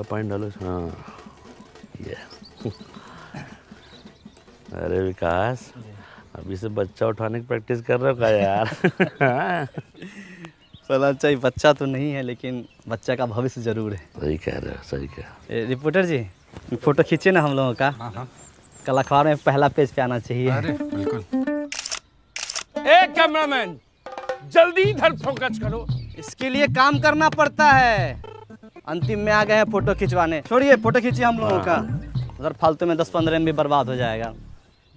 Point डालो। हाँ ये अरे विकास, अभी से बच्चा उठाने की प्रैक्टिस कर रहे हो क्या यार? चला चाहिए, बच्चा तो नहीं है लेकिन बच्चा का भविष्य जरूर है। सही कह रहे हो, सही कह रहे रिपोर्टर जी, फोटो खींचे ना हम लोगों का। हाँ। कल अखबार में पहला पेज पे आना चाहिए। अरे बिल्कुल। ए कैमरामैन, जल्दी इधर फोकस करो। इसके लिए काम करना पड़ता है। अंतिम में आ गए हैं फोटो खिंचवाने। छोड़िए, फोटो खींचिए हम लोगों का। उधर फालतू में 10-15 MB बर्बाद हो जाएगा।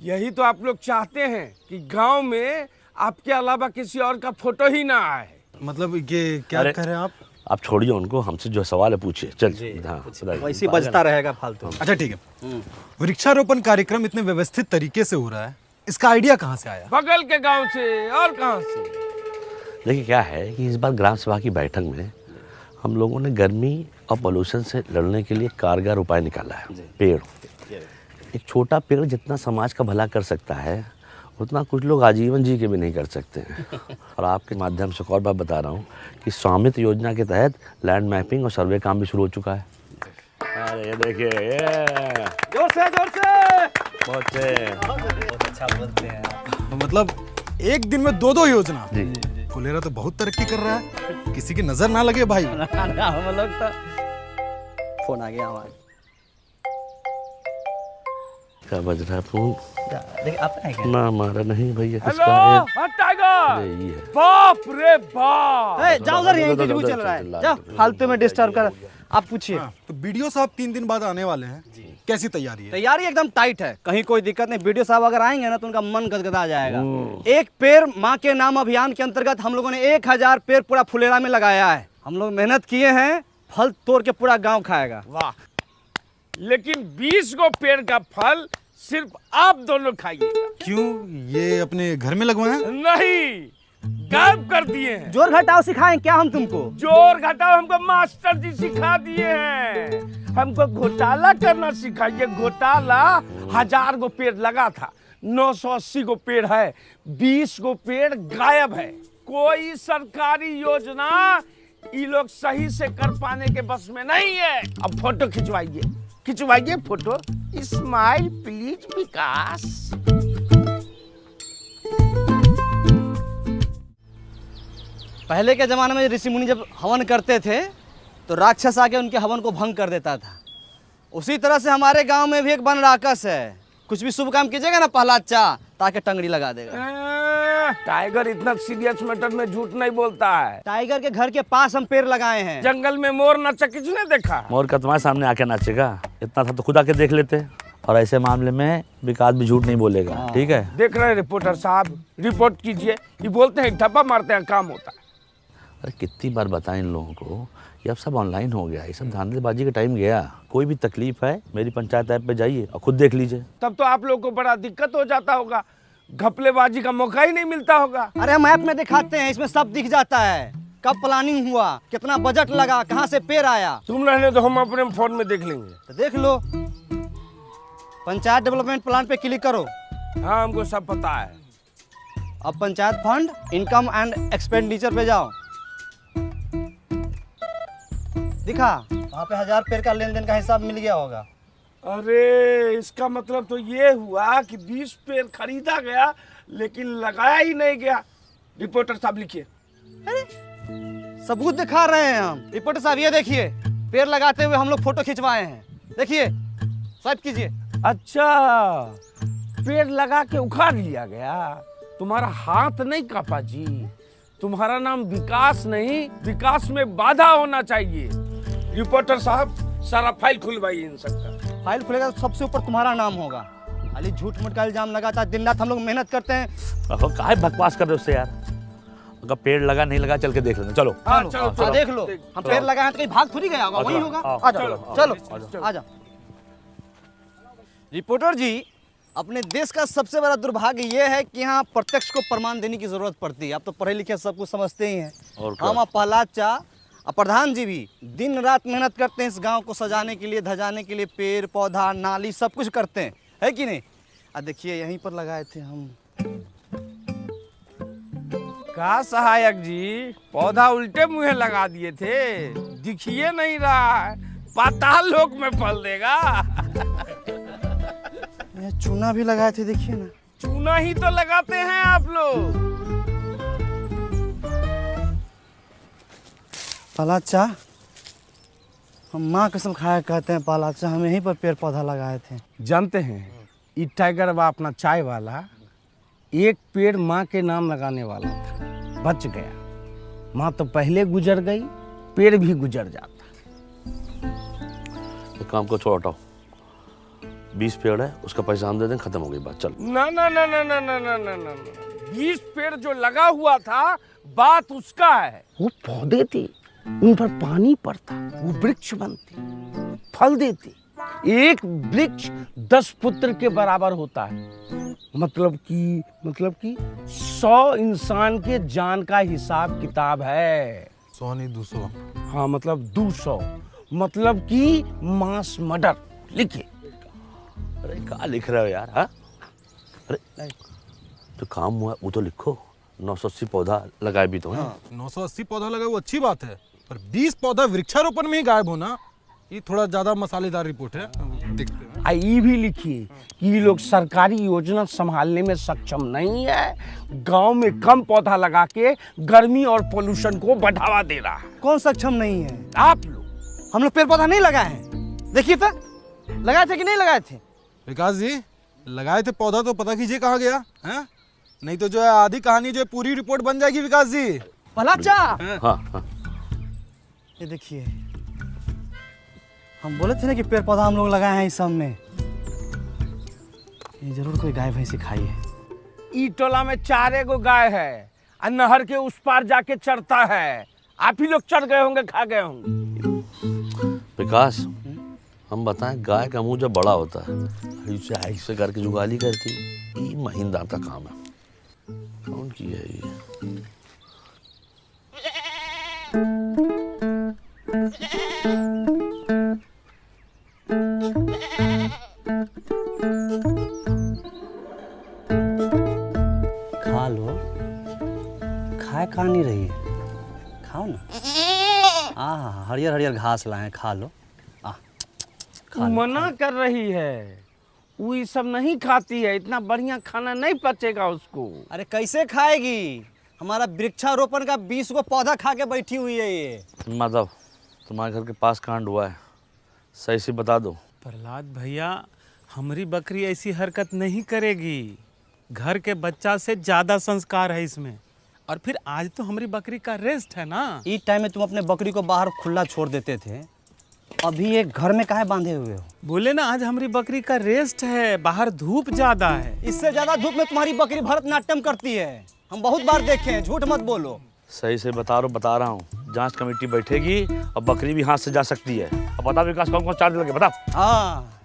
यही तो आप लोग चाहते हैं कि गांव में आपके अलावा किसी और का फोटो ही ना आए। मतलब ये क्या अरे, कह रहे हैं आप? आप छोड़िए उनको, हमसे जो सवाल है पूछिए। चल हाँ, वैसे बजता रहेगा फालतू। अच्छा ठीक है। वृक्षारोपण कार्यक्रम इतने व्यवस्थित तरीके से हो रहा है, इसका आइडिया कहाँ से आया? बगल के गांव से और कहां से। देखिए क्या है कि इस बार ग्राम सभा की बैठक में हम लोगों ने गर्मी और पोल्यूशन से लड़ने के लिए कारगर उपाय निकाला है। पेड़, एक छोटा पेड़ जितना समाज का भला कर सकता है उतना कुछ लोग आजीवन जी के भी नहीं कर सकते हैं। और आपके माध्यम से एक और बात बता रहा हूँ कि स्वामित्व योजना के तहत लैंड मैपिंग और सर्वे काम भी शुरू हो चुका है। अरे ये देखिए, ये जोर से बहुत से। बहुत अच्छा बोलते हैं आप। मतलब एक दिन में 2 योजना। जी फुलेरा तो बहुत तरक्की कर रहा है, किसी की नजर ना लगे भाई। हम लोग तो फोन आ गया हमारा। क्या बज रहा है फोन? देखिए आप है क्या? ना हमारा नहीं भैया, हेलो किसका है? हाँ, टाइगर। ये है। बाप रे बाप। जाओ उधर, यहीं पे चल रहा है। जाओ, फालतू में डिस्टर्ब कर। आप पूछिए। तो बीडीओ साहब 3 दिन बाद आने वाले हैं, कैसी तैयारी है? तैयारी एकदम टाइट है, कहीं कोई दिक्कत नहीं। वीडियो साहब अगर आएंगे ना तो उनका मन गदगदा जाएगा। एक पेड़ माँ के नाम अभियान के अंतर्गत हम लोगों ने 1000 पेड़ पूरा फुलेरा में लगाया है। हम लोग मेहनत किए हैं, फल तोड़ के पूरा गांव खाएगा। वाह, लेकिन 20 गो पेड़ का फल सिर्फ आप दोनों खाइएगा। क्यों, ये अपने घर में लगवाए हैं? नहीं, गायब कर दिए हैं। जोर घटाओ सिखाएं क्या हम तुमको? जोर घटाओ हमको मास्टर जी सिखा दिए हैं। हमको घोटाला करना सिखाइए। घोटाला 1000 गो पेड़ लगा था, 980 गो पेड़ है, 20 गो पेड़ गायब है। कोई सरकारी योजना ये लोग सही से कर पाने के बस में नहीं है। अब फोटो खिंचवाइए, खिंचवाइए फोटो। स्माइल प्लीज विकास। पहले के जमाने में ऋषि मुनि जब हवन करते थे तो राक्षस आके उनके हवन को भंग कर देता था। उसी तरह से हमारे गांव में भी एक वन राक्षस है। कुछ भी शुभ काम कीजिएगा ना पहला चा ताकि टंगड़ी लगा देगा। टाइगर इतना सीरियस मैटर में झूठ नहीं बोलता है। टाइगर के घर के पास हम पेड़ लगाए हैं। जंगल में मोर नाचा किसने देखा? मोर का तुम्हारे सामने आके नाचेगा? इतना था तो खुद आके देख लेते। और ऐसे मामले में विकास भी झूठ नहीं बोलेगा, ठीक है? देख रहे हैं रिपोर्टर साहब, रिपोर्ट कीजिए। ये बोलते हैं ठप्पा मारते हैं, काम होता है। अरे कितनी बार बताएं इन लोगों को कि अब सब ऑनलाइन हो गया, ये सब धांधलीबाजी का टाइम गया। कोई भी तकलीफ है मेरी पंचायत ऐप पे जाइए और खुद देख लीजिए। तब तो आप लोगों को बड़ा दिक्कत हो जाता होगा, घपलेबाजी का मौका ही नहीं मिलता होगा। अरे हम ऐप में दिखाते हैं, इसमें सब दिख जाता है। कब प्लानिंग हुआ, कितना बजट लगा, कहाँ से पेड़ आया। तुम रहने तो हम अपने फोन में देख लेंगे। तो देख लो, पंचायत डेवलपमेंट प्लान पे क्लिक करो। हाँ, हमको सब पता है। अब panchayat fund, income and expenditure पे जाओ। दिखा वहाँ पे 1000 पेड़ का लेन देन का हिसाब मिल गया होगा। अरे इसका मतलब तो ये हुआ कि 20 पेड़ खरीदा गया लेकिन लगाया ही नहीं गया। रिपोर्टर साहब लिखिए। सबूत दिखा रहे हैं हम। रिपोर्टर साहब ये देखिए, पेड़ लगाते हुए हम लोग फोटो खिंचवाए हैं। देखिए, स्वाइप कीजिए। अच्छा, पेड़ लगा के उखाड़ लिया गया। तुम्हारा हाथ नहीं कापा जी। तुम्हारा नाम विकास नहीं, विकास में बाधा होना चाहिए। रिपोर्टर साहब, सारा फाइल खुलवाइए इन सबका। फाइल खुलेगा तो सबसे ऊपर तुम्हारा नाम होगा। खाली झूठ मूठ का इल्जाम लगाता है। दिन रात हम लोग मेहनत करते हैं। काहे बकवास कर रहे हो उससे यार? अगर पेड़ लगा नहीं लगा चल के देख लेना। चलो हाँ, चलो देख लो। हम पेड़ लगाए हैं तो कहीं भाग थोड़ी गया होगा, वही होगा। आ जाओ, चलो आ जाओ। रिपोर्टर जी, अपने देश का सबसे बड़ा दुर्भाग्य ये है कि यहाँ प्रत्यक्ष को प्रमाण देने की जरूरत पड़ती है। आप तो पढ़े लिखे सब कुछ समझते ही हैं। हम और प्रहलाद चा और प्रधान जी भी दिन रात मेहनत करते हैं इस गांव को सजाने के लिए, धजाने के लिए। पेड़ पौधा नाली सब कुछ करते हैं, है कि नहीं? देखिए यहीं पर लगाए थे हम। का सहायक जी, पौधा उल्टे मुंह लगा दिए थे, दिखिए नहीं रहा है। पाताल लोक में फल देगा। ये चूना भी लगाए थे, देखिए ना। चूना ही तो लगाते हैं आप लोग। पालाचा, हम माँ कसम खाया कहते हैं पालाचा, हम यहीं पर पेड़ पौधा लगाए थे। जानते हैं ये टाइगर बा अपना चाय वाला एक पेड़ माँ के नाम लगाने वाला था, बच गया। माँ तो पहले गुजर गई, पेड़ भी गुजर जाता। एक काम को छोड़ हटाओ, 20 पेड़ है, उसका पैसा हम दे दें, खत्म हो गई बात। चल। ना ना ना ना ना ना ना ना ना 20 पेड़ जो लगा हुआ था, बात उसका है। वो पौधे थे, उन पर पानी पड़ता, वो वृक्ष बनते, फल देते। एक वृक्ष 10 पुत्र के बराबर होता है। मतलब कि 100 इंसान के जान का हिसाब किताब है। 100 नहीं 200। हाँ मतलब 200, मतलब कि मास मर्डर। लिखिए। अरे क्या लिख रहे हो यार? हाँ, अरे जो काम हुआ वो तो लिखो। 980 पौधा लगाए भी तो हैं। 980 पौधा लगाए वो अच्छी बात है, पर 20 पौधा वृक्षारोपण में ही गायब होना, ये थोड़ा ज्यादा मसालेदार रिपोर्ट है। देखते हैं। ये भी लिखिए कि ये लोग सरकारी योजना संभालने में सक्षम नहीं है, गांव में कम पौधा लगा के गर्मी और पोल्यूशन को बढ़ावा दे रहा है। कौन सक्षम नहीं है? आप लोग। हम लोग पेड़ पौधा नहीं लगाए हैं। देखिए तो, लगाए थे कि नहीं लगाए थे? विकास जी, लगाए थे पौधा तो पता कीजिए कहाँ गया है? नहीं तो जो है आधी कहानी जो है पूरी रिपोर्ट बन जाएगी। विकास जी, पालाचा, हाँ हाँ, ये देखिए, हम बोले थे ना कि पेड़ पौधा हम लोग लगाए हैं इस सब में। ये जरूर कोई गाय भैंसी खाई है। ई टोला में 4 गो गाय है और नहर के उस पार जाके चरता है। आप ही लोग चढ़ गए होंगे, खा गए होंगे। विकास, हम बताएं, गाय का मुंह जब बड़ा होता है ऐसे करके जुगाली करती, ये महीनदार का काम है। कौन की है ये? खा लो, खाए खा नहीं रही है, खाओ ना। हरियर हरियर घास लाए, खा लो। खा लो। मना कर रही है, वो ये सब नहीं खाती है। इतना बढ़िया खाना नहीं पचेगा उसको। अरे कैसे खाएगी? हमारा वृक्षारोपण का 20 गो पौधा खा के बैठी हुई है ये। माधव, तुम्हारे घर के पास कांड हुआ है, सही से बता दो। प्रहलाद भैया, हमारी बकरी ऐसी हरकत नहीं करेगी। घर के बच्चा से ज्यादा संस्कार है इसमें। और फिर आज तो हमारी बकरी का रेस्ट है ना। इस टाइम में तुम अपने बकरी को बाहर खुला छोड़ देते थे, अभी एक घर में काहे बांधे हुए हो? बोले ना आज हमारी बकरी का रेस्ट है, बाहर धूप ज्यादा है। इससे ज्यादा धूप में तुम्हारी बकरी भरतनाट्यम करती है, हम बहुत बार देखे हैं, झूठ मत बोलो। सही से बता रहा हूँ। जांच कमेटी बैठेगी और बकरी भी हाथ से जा सकती है। अब बता विकास, कौन कौन चार्ज लगे बता। हाँ,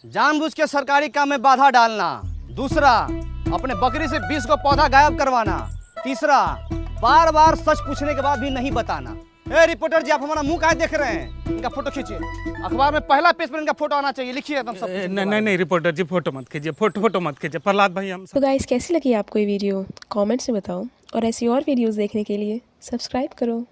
जानबूझ के सरकारी काम में बाधा डालना। दूसरा, अपने बकरी से 20 को पौधा गायब करवाना। तीसरा, बार बार सच पूछने के बाद भी नहीं बताना। ए रिपोर्टर जी, आप हमारा मुंह काहे देख रहे हैं? इनका फोटो खींचिए, अखबार में पहला पेज पर इनका फोटो आना चाहिए। लिखिए एकदम सब। नहीं रिपोर्टर जी, फोटो मत कीजिए, फोटो मत कीजिए। प्रहलाद भाई, हम तो गाइस, कैसी लगी आपको ये वीडियो? कमेंट्स में बताओ, और ऐसी और वीडियोस देखने के लिए सब्सक्राइब करो।